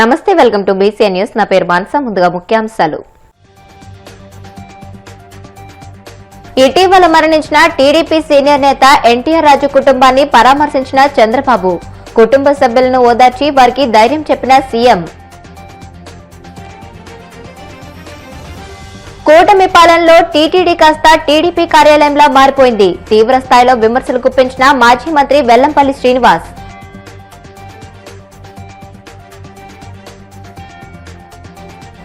నమస్తే, welcome to BCN news. నా పేరు మాన్సా. ముందుగా ముఖ్యాంశాలు. ఇటీవల మరణించిన టీడీపీ సీనియర్ నేత ఎన్టీఆర్ రాజు కుటుంబాన్ని పరామర్శించిన చంద్రబాబు. కుటుంబ సభ్యులను ఓదార్చి వారికి ధైర్యం చెప్పిన సీఎం. కూటమి పాలనలో టీటీడీ కాస్త టీడీపీ కార్యాలయంలా మారిపోయింది. తీవ్ర స్థాయిలో విమర్శలు గుప్పించిన మాజీ మంత్రి వెల్లంపల్లి శ్రీనివాస్.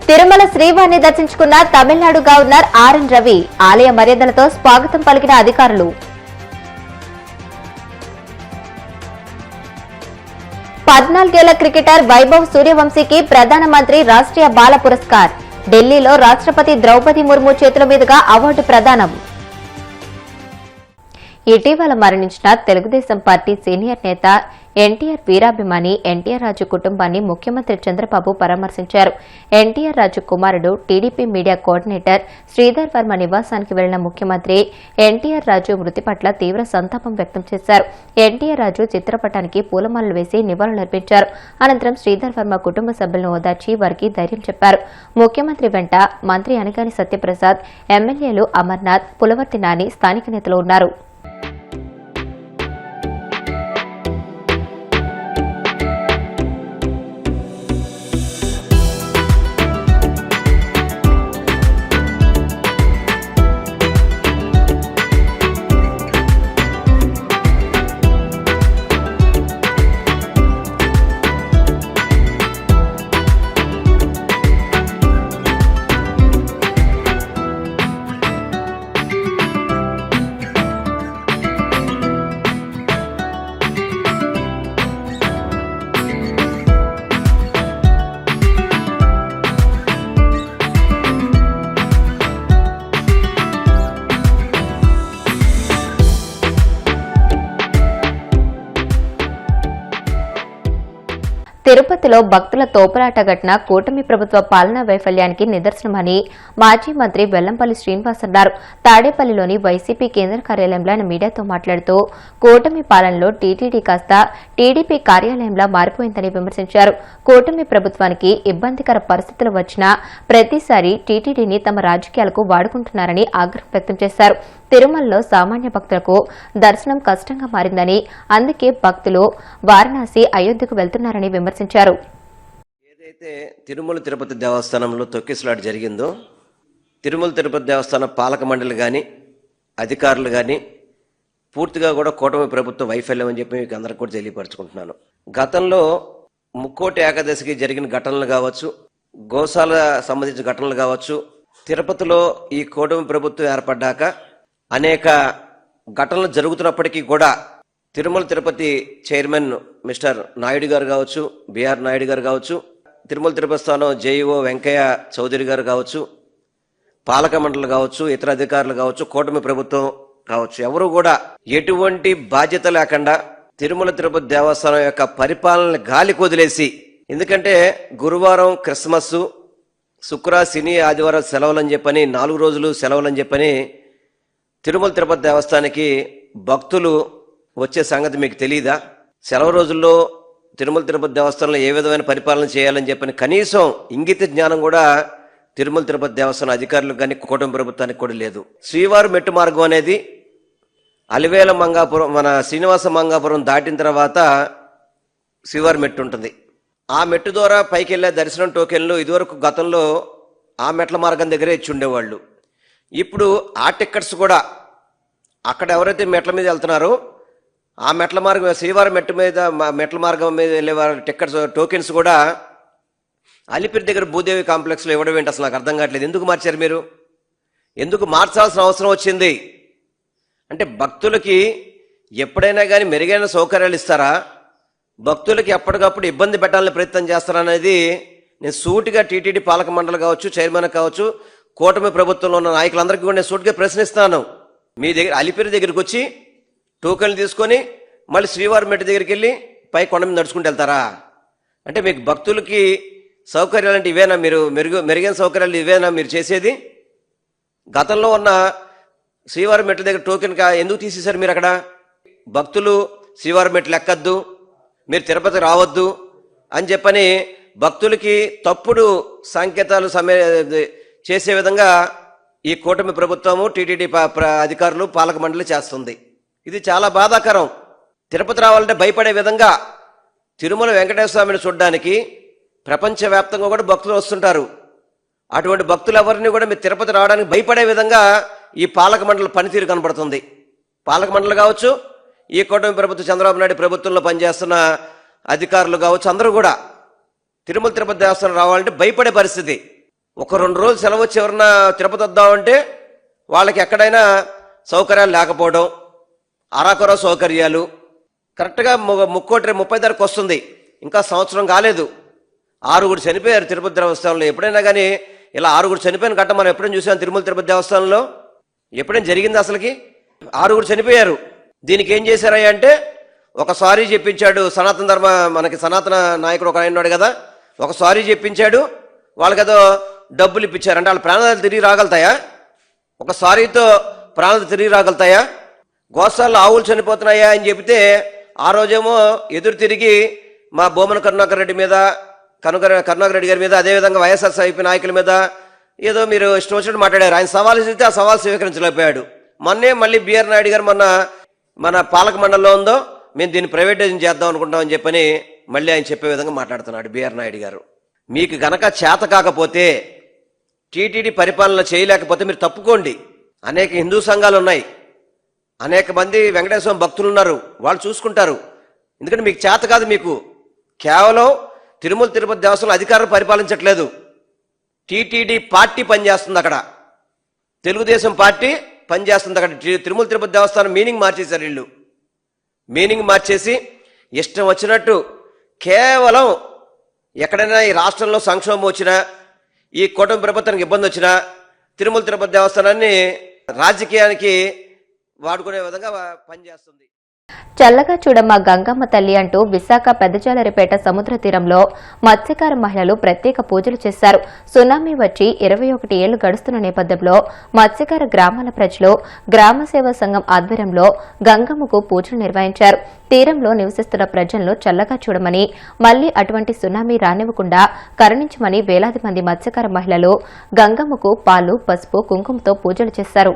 తిరుమల శ్రీవారిని దర్శించుకున్న తమిళనాడు గవర్నర్ ఆర్ఎన్ రవి. ఆలయ మర్యాదలతో స్వాగతం పలికిన అధికారులు. 14 ఏళ్ల క్రికెటర్ వైభవ్ సూర్యవంశీకి ప్రధానమంత్రి రాష్ట్రీయ బాల పురస్కార్. ఢిల్లీలో రాష్ట్రపతి ద్రౌపది ముర్ము చేతుల మీదుగా అవార్డు ప్రదానం. ఇటీవల మరణించిన తెలుగుదేశం పార్టీ సీనియర్ నేత ఎన్టీఆర్ వీరాభిమాని ఎన్టీఆర్ రాజు కుటుంబాన్ని ముఖ్యమంత్రి చంద్రబాబు పరామర్శించారు. ఎన్టీఆర్ రాజు కుమారుడు TDP media coordinator Sridhar Varma నివాసానికి వెళ్లిన ముఖ్యమంత్రి ఎన్టీఆర్ రాజు మృతి పట్ల తీవ్ర సంతాపం వ్యక్తం చేశారు. ఎన్టీఆర్ రాజు చిత్రపటానికి పూలమాలలు వేసి నివాళులర్పించారు. అనంతరం శ్రీధర్ వర్మ కుటుంబ సభ్యులను ఓదార్చి వారికి ధైర్యం చెప్పారు. ముఖ్యమంత్రి వెంట మంత్రి అనగాని సత్యప్రసాద్, ఎమ్మెల్యేలు అమర్నాథ్, పులవర్తి నాని, స్థానిక నేతలు ఉన్నారు. తిరుపతిలో భక్తుల తోపులాట ఘటన కూటమి ప్రభుత్వ పాలనా వైఫల్యానికి నిదర్శనమని మాజీ మంత్రి వెల్లంపల్లి శ్రీనివాస్ అన్నారు. తాడేపల్లిలోని వైసీపీ కేంద్ర కార్యాలయంలో ఆయన మీడియాతో మాట్లాడుతూ కూటమి పాలనలో టీటీడీ కాస్త టీడీపీ కార్యాలయంలా మారిపోయిందని విమర్శించారు. కూటమి ప్రభుత్వానికి ఇబ్బందికర పరిస్థితులు వచ్చినా ప్రతిసారి టీటీడీని తమ రాజకీయాలకు వాడుకుంటున్నారని ఆగ్రహం వ్యక్తం చేశారు. తిరుమలలో సామాన్య భక్తులకు దర్శనం కష్టంగా మారిందని, అందుకే భక్తులు వారణాసి, అయోధ్యకు వెళ్తున్నారని విమర్శించారు. ఏదైతే తిరుమల తిరుపతి దేవస్థానంలో తొక్కిసలాట జరిగిందో, తిరుమల తిరుపతి దేవస్థానం పాలక మండలి కానీ అధికారులు కానీ పూర్తిగా కూడా కూటమి ప్రభుత్వ వైఫల్యం అని చెప్పి మీకు అందరికీ కూడా తెలియపరచుకుంటున్నాను. గతంలో ముక్కోటి ఏకాదశికి జరిగిన ఘటనలు కావచ్చు, గోశాల సంబంధించిన ఘటనలు కావచ్చు, తిరుపతిలో ఈ కూటమి ప్రభుత్వం ఏర్పడ్డాక అనేక ఘటనలు జరుగుతున్నప్పటికీ కూడా తిరుమల తిరుపతి చైర్మన్ మిస్టర్ నాయుడు గారు కావచ్చు, బిఆర్ నాయుడు గారు కావచ్చు, తిరుమల తిరుపతి స్థానం జేఈఓ వెంకయ్య చౌదరి గారు కావచ్చు, పాలక మండలి కావచ్చు, ఇతర అధికారులు కావచ్చు, కూటమి ప్రభుత్వం కావచ్చు, ఎవరు కూడా ఎటువంటి బాధ్యత లేకుండా తిరుమల తిరుపతి దేవస్థానం యొక్క పరిపాలన గాలి కొదిలేసి, ఎందుకంటే గురువారం క్రిస్మస్, శుక్ర, శని, ఆదివారం సెలవులని చెప్పని 4 రోజులు సెలవులని చెప్పని తిరుమల తిరుపతి దేవస్థానానికి భక్తులు వచ్చే సంగతి మీకు తెలియదా? సెలవు రోజుల్లో తిరుమల తిరుపతి దేవస్థానంలో ఏ విధమైన పరిపాలన చేయాలని చెప్పని కనీసం ఇంగిత జ్ఞానం కూడా తిరుమల తిరుపతి దేవస్థానం అధికారులకు కానీ కూటమి ప్రభుత్వానికి కూడా లేదు. శ్రీవారి మెట్టు మార్గం అనేది అలివేల మంగాపురం, మన శ్రీనివాస మంగాపురం దాటిన తర్వాత శ్రీవారి మెట్టు ఉంటుంది. ఆ మెట్టు ద్వారా పైకి వెళ్ళే దర్శనం టోకెన్లు ఇదివరకు గతంలో ఆ మెట్ల మార్గం దగ్గరే ఇచ్చి ఉండేవాళ్ళు. ఇప్పుడు ఆ టికెట్స్ కూడా అక్కడ ఎవరైతే మెట్ల మీద వెళ్తున్నారో ఆ మెట్ల మార్గం, శ్రీవారి మెట్ల మార్గం మీద వెళ్ళే వారి టికెట్స్ టోకెన్స్ కూడా అలిపిరి దగ్గర భూదేవి కాంప్లెక్స్లో ఇవ్వడం ఏంటి? అసలు నాకు అర్థం కావట్లేదు. ఎందుకు మార్చారు మీరు? ఎందుకు మార్చాల్సిన అవసరం వచ్చింది? అంటే భక్తులకి ఎప్పుడైనా కానీ మెరుగైన సౌకర్యాలు ఇస్తారా? భక్తులకి ఎప్పటికప్పుడు ఇబ్బంది పెట్టాలని ప్రయత్నం చేస్తారనేది నేను సూటిగా టీటీడీ పాలక మండలి కావచ్చు, చైర్మన్ కావచ్చు, కూటమి ప్రభుత్వంలో ఉన్న నాయకులందరికీ కూడా నేను సూటిగా ప్రశ్నిస్తున్నాను. మీ దగ్గర అలిపిరి దగ్గరికి వచ్చి టోకెన్లు తీసుకొని మళ్ళీ శ్రీవారి మెట్టు దగ్గరికి వెళ్ళి పై కొండ మీద నడుచుకుంటూ వెళ్తారా? అంటే మీకు భక్తులకి సౌకర్యాలు అంటే ఇవేనా? మీరు మెరుగైన సౌకర్యాలు ఇవేనా మీరు చేసేది? గతంలో ఉన్న శ్రీవారి మెట్ల దగ్గర టోకెన్ ఎందుకు తీసేశారు మీరు? అక్కడ భక్తులు శ్రీవారి మెట్లు ఎక్కద్దు, మీరు తిరుపతి రావద్దు అని చెప్పని భక్తులకి తప్పుడు సంకేతాలు చేసే విధంగా ఈ కూటమి ప్రభుత్వము టీటీడీ అధికారులు పాలక మండలి చేస్తుంది. ఇది చాలా బాధాకరం. తిరుపతి రావాలంటే భయపడే విధంగా తిరుమల వెంకటేశ్వర స్వామిని చూడడానికి ప్రపంచవ్యాప్తంగా కూడా భక్తులు వస్తుంటారు. అటువంటి భక్తులు ఎవరిని కూడా మీరు తిరుపతి రావడానికి భయపడే విధంగా ఈ పాలక మండలి పనితీరు కనబడుతుంది. పాలక మండలి కావచ్చు, ఈ కూటమి ప్రభుత్వం చంద్రబాబు నాయుడు ప్రభుత్వంలో పనిచేస్తున్న అధికారులు కావచ్చు, అందరూ కూడా తిరుమల తిరుపతి దేవస్థానం రావాలంటే భయపడే పరిస్థితి. ఒక 2 రోజులు సెలవు వచ్చి ఎవరన్నా తిరుపతి వద్దామంటే వాళ్ళకి ఎక్కడైనా సౌకర్యాలు లేకపోవడం, అరాకొర సౌకర్యాలు. కరెక్ట్గా 30 తారీఖు వస్తుంది, ఇంకా సంవత్సరం కాలేదు. 6 చనిపోయారు తిరుపతి దేవస్థానంలో. ఎప్పుడైనా కానీ ఇలా 6 చనిపోయిన ఘట్టం మనం ఎప్పుడైనా చూసాం తిరుమల తిరుపతి దేవస్థానంలో? ఎప్పుడైనా జరిగింది అసలుకి? 6 చనిపోయారు. దీనికి ఏం చేశారయ్యా అంటే ఒక సారీ చెప్పించాడు సనాతన ధర్మ, మనకి సనాతన నాయకుడు ఒక ఆయన ఉన్నాడు కదా, ఒక సారీ చెప్పించాడు, వాళ్ళకేదో డబ్బులు ఇప్పించారు. అంటే వాళ్ళ ప్రాణాలు తిరిగి రాగలుగుతాయా? ఒక సారీతో ప్రాణాలు తిరిగి రాగలుగుతాయా? గోశాలలో ఆవులు చనిపోతున్నాయా అని చెబితే ఆ రోజేమో ఎదురు తిరిగి మా బొమ్మన కరుణాకర్ రెడ్డి మీద, కరుణాకర్ రెడ్డి గారి మీద, అదేవిధంగా వైఎస్ఆర్సీపీ నాయకుల మీద ఏదో మీరు ఇష్టం వచ్చినట్టు మాట్లాడారు. ఆయన సవాలు ఇస్తే ఆ సవాల్ స్వీకరించలేకపోయాడు. మొన్నే మళ్ళీ బిఆర్ నాయుడు గారు మన పాలక మండలిలో ఉందో మేము దీన్ని ప్రైవేటైజేషన్ చేద్దాం అనుకుంటామని చెప్పని మళ్ళీ ఆయన చెప్పే విధంగా మాట్లాడుతున్నాడు బిఆర్ నాయుడు గారు. మీకు గనక చేత కాకపోతే, టీటీడీ పరిపాలన చేయలేకపోతే మీరు తప్పుకోండి. అనేక హిందూ సంఘాలు ఉన్నాయి, అనేక మంది వెంకటేశ్వర భక్తులు ఉన్నారు, వాళ్ళు చూసుకుంటారు. ఎందుకంటే మీకు చేత కాదు. మీకు కేవలం తిరుమల తిరుపతి దేవస్థానం అధికారులు పరిపాలించట్లేదు, టీటీడీ పార్టీ పనిచేస్తుంది అక్కడ, తెలుగుదేశం పార్టీ పనిచేస్తుంది అక్కడ. తిరుమల తిరుపతి దేవస్థానం మీనింగ్ మార్చేశారు వీళ్ళు. మీనింగ్ మార్చేసి ఇష్టం వచ్చినట్టు కేవలం ఎక్కడైనా ఈ రాష్ట్రంలో సంక్షోభం వచ్చినా, ఈ కూటమి ప్రభుత్వానికి ఇబ్బంది వచ్చినా తిరుమల తిరుపతి దేవస్థానాన్ని రాజకీయానికి వాడుకునే విధంగా పనిచేస్తుంది. చల్లగా చూడమ్మ గంగమ్మ తల్లి అంటూ విశాఖ పెద్దజాలరిపేట సముద్ర తీరంలో మత్స్యకార మహిళలు ప్రత్యేక పూజలు చేశారు. సునామీ వచ్చి 21 ఏళ్లు గడుస్తున్న నేపథ్యంలో మత్స్యకార గ్రామాల ప్రజలు గ్రామ సేవా సంఘం ఆధ్వర్యంలో గంగమ్మకు పూజలు నిర్వహించారు. తీరంలో నివసిస్తున్న ప్రజలను చల్లగా చూడమని, మళ్లీ అటువంటి సునామీ రానివ్వకుండా కరుణించమని వేలాది మంది మత్స్యకార మహిళలు గంగమ్మకు పాలు, పసుపు, కుంకుమతో పూజలు చేశారు.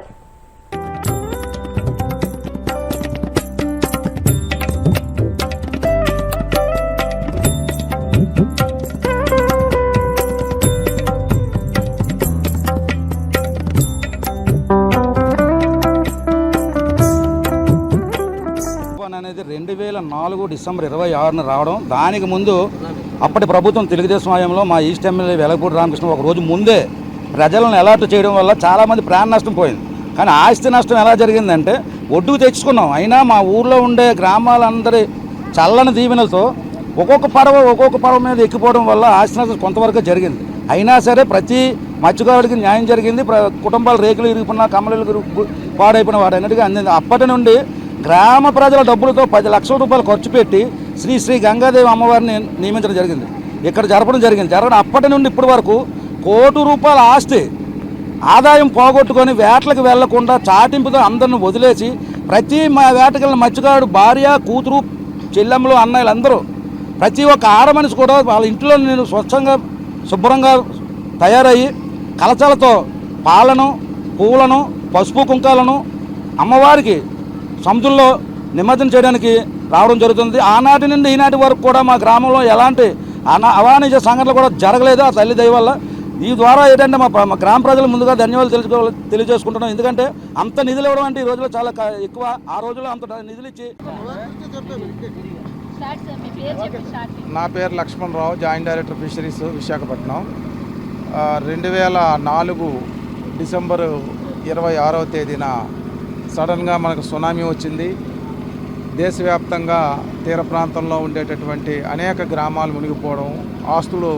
అనేది 2004 డిసెంబర్ 26న రావడం. దానికి ముందు అప్పటి ప్రభుత్వం తెలుగుదేశం హయాంలో మా ఈస్ట్ ఎమ్మెల్యే వెలగపూడి రామకృష్ణ ఒక రోజు ముందే ప్రజలను అలర్ట్ చేయడం వల్ల చాలామంది ప్రాణ నష్టం పోయింది. కానీ ఆస్తి నష్టం ఎలా జరిగిందంటే ఒడ్డుకు తెచ్చుకున్నాం. అయినా మా ఊర్లో ఉండే గ్రామాలందరి చల్లని దీవెనలతో ఒక్కొక్క పడవ మీద ఎక్కిపోవడం వల్ల ఆస్తి నష్టం కొంతవరకు జరిగింది. అయినా సరే ప్రతి మత్స్యకారుడికి న్యాయం జరిగింది. కుటుంబాలు రేకులు ఇరిగిపోయినా, కమ్మలు పాడైపోయిన వాడన్నిటికీ అందింది. అప్పటి నుండి గ్రామ ప్రజల డబ్బులతో 10 లక్షల రూపాయలు ఖర్చు పెట్టి శ్రీ గంగాదేవి అమ్మవారిని నియమించడం జరిగింది. ఇక్కడ జరపడం జరిగింది. అప్పటి నుండి ఇప్పటి వరకు ₹1 కోటి ఆస్తి ఆదాయం పోగొట్టుకొని వేటలకు వెళ్లకుండా చాటింపుతో అందరిని వదిలేసి ప్రతి వేటకెళ్ళిన మత్స్యకారుడు భార్య, కూతురు, చెల్లెమ్మలు, అన్నయ్యలు అందరూ ప్రతి ఒక్క ఆడ మనిషి కూడా వాళ్ళ ఇంట్లో నేను స్వచ్ఛంగా శుభ్రంగా తయారయ్యి కలచాలతో పాలను, పూలను, పసుపు, కుంకాలను అమ్మవారికి సముద్రంలో నిమజ్జనం చేయడానికి రావడం జరుగుతుంది. ఆనాటి నుండి ఈనాటి వరకు కూడా మా గ్రామంలో ఎలాంటి అవాణిజ్య సంఘటనలు కూడా జరగలేదు ఆ తల్లి దయ వల్ల. ఈ ద్వారా ఏంటంటే మా గ్రామ ప్రజలు ముందుగా ధన్యవాదాలు తెలియజేసుకుంటున్నాం. ఎందుకంటే అంత నిధులు ఇవ్వడం అంటే ఈ రోజుల్లో చాలా ఎక్కువ. ఆ రోజుల్లో అంత నిధులు ఇచ్చి. నా పేరు Lakshmanarao, joint director fisheries, Visakhapatnam. 2004 December 26వ తేదీన సడన్గా మనకు సునామీ వచ్చింది. దేశవ్యాప్తంగా తీర ప్రాంతంలో ఉండేటటువంటి అనేక గ్రామాలు మునిగిపోవడం, ఆస్తులు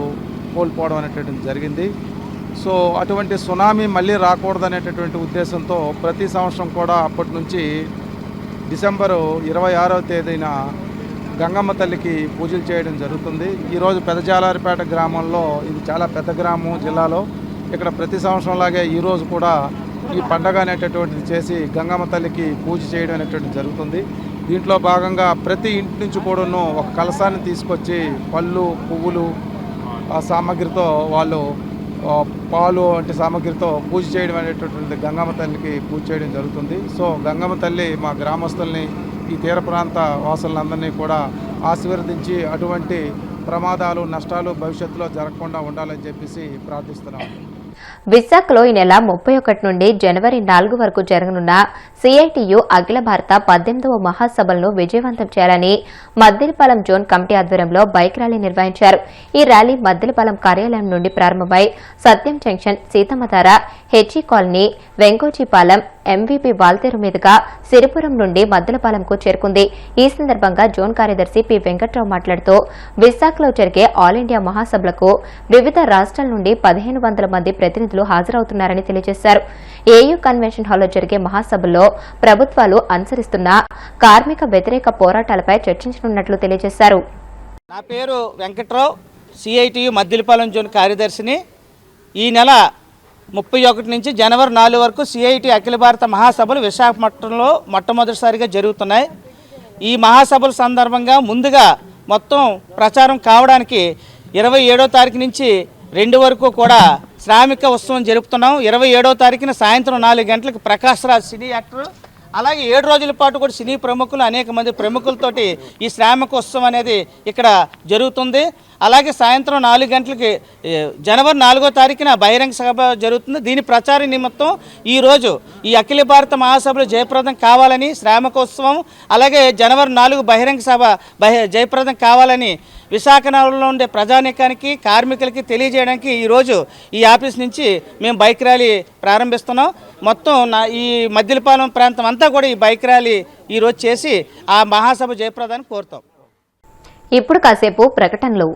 కోల్పోవడం అనేటటువంటి జరిగింది. సో అటువంటి సునామీ మళ్ళీ రాకూడదనేటటువంటి ఉద్దేశంతో ప్రతి సంవత్సరం కూడా అప్పటి నుంచి డిసెంబరు 26వ తేదీన గంగమ్మ తల్లికి పూజలు చేయడం జరుగుతుంది. ఈరోజు పెద్దజాలారిపేట గ్రామంలో, ఇది చాలా పెద్ద గ్రామం జిల్లాలో, ఇక్కడ ప్రతి సంవత్సరంలాగే ఈరోజు కూడా ఈ పండగ అనేటటువంటిది చేసి గంగమ్మ తల్లికి పూజ చేయడం అనేటువంటిది జరుగుతుంది. దీంట్లో భాగంగా ప్రతి ఇంటి నుంచి కూడాను ఒక కలశాన్ని తీసుకొచ్చి పళ్ళు, పువ్వులు, సామగ్రితో వాళ్ళు పాలు వంటి సామగ్రితో పూజ చేయడం అనేటటువంటి గంగమ్మ తల్లికి పూజ చేయడం జరుగుతుంది. సో గంగమ్మ తల్లి మా గ్రామస్తుల్ని, ఈ తీర ప్రాంత వాసులందరినీ కూడా ఆశీర్వదించి అటువంటి ప్రమాదాలు, నష్టాలు భవిష్యత్తులో జరగకుండా ఉండాలని చెప్పేసి ప్రార్థిస్తున్నాం. విశాఖలో ఈ నెల 31 నుండి జనవరి 4 వరకు జరగనున్న సిఐటియు అఖిల భారత 18వ మహాసభలను విజయవంతం చేయాలని మద్దిలపాలెం జోన్ కమిటీ ఆధ్వర్యంలో బైక్ ర్యాలీ నిర్వహించారు. ఈ ర్యాలీ మద్దిలపాలెం కార్యాలయం నుండి ప్రారంభమై Satyam junction, Seethammadhara, H E colony, Venkojipalem, MVP Waltair మీదుగా సిరిపురం నుండి మద్దిలపాలెంకు చేరుకుంది. ఈ సందర్భంగా జోన్ కార్యదర్శి పి వెంకట్రావు మాట్లాడుతూ విశాఖలో జరిగే ఆల్ ఇండియా మహాసభలకు వివిధ రాష్ట్రాల నుండి 1500 మంది ప్రతినిధులు హాజరవుతున్నారని తెలియజేశారు. ఏయూ కన్వెన్షన్ హాల్లో జరిగే మహాసభల్లో ప్రభుత్వాలు అనుసరిస్తున్న కార్మిక వ్యతిరేక పోరాటాలపై చర్చించనున్నట్లు తెలియజేశారు. నా పేరు వెంకట్రావు, సిఐటియు మద్దిలపాలెం జోన్ కార్యదర్శిని. ఈ నెల 31 నుంచి జనవరి 4 వరకు సిఐటి అఖిల భారత మహాసభలు విశాఖపట్నంలో మొట్టమొదటిసారిగా జరుగుతున్నాయి. ఈ మహాసభల సందర్భంగా ముందుగా మొత్తం ప్రచారం కావడానికి 27వ తారీఖు నుంచి 2 వరకు కూడా శ్రామిక ఉత్సవం జరుపుతున్నాం. 27వ తారీఖున సాయంత్రం 4 గంటలకు ప్రకాష్ రాజ్ సినీ యాక్టర్, అలాగే 7 రోజుల పాటు కూడా సినీ ప్రముఖులు, అనేక మంది ప్రముఖులతోటి ఈ శ్రామిక ఉత్సవం అనేది ఇక్కడ జరుగుతుంది. అలాగే సాయంత్రం 4 గంటలకి జనవరి 4వ తారీఖున బహిరంగ సభ జరుగుతుంది. దీని ప్రచార నిమిత్తం ఈరోజు ఈ అఖిల భారత మహాసభలు జయప్రదం కావాలని, శ్రామికోత్సవం అలాగే జనవరి 4 బహిరంగ సభ జయప్రదం కావాలని విశాఖ నగరంలో ఉండే ప్రజానీకానికి, కార్మికులకి తెలియజేయడానికి ఈరోజు ఈ ఆఫీస్ నుంచి మేము బైక్ ర్యాలీ ప్రారంభిస్తున్నాం. మొత్తం ఈ మద్దిలపాలెం ప్రాంతం అంతా కూడా ఈ బైక్ ర్యాలీ ఈరోజు చేసి ఆ మహాసభ జయప్రదాన్ని కోరుతాం. ఇప్పుడు కాసేపు ప్రకటనలు.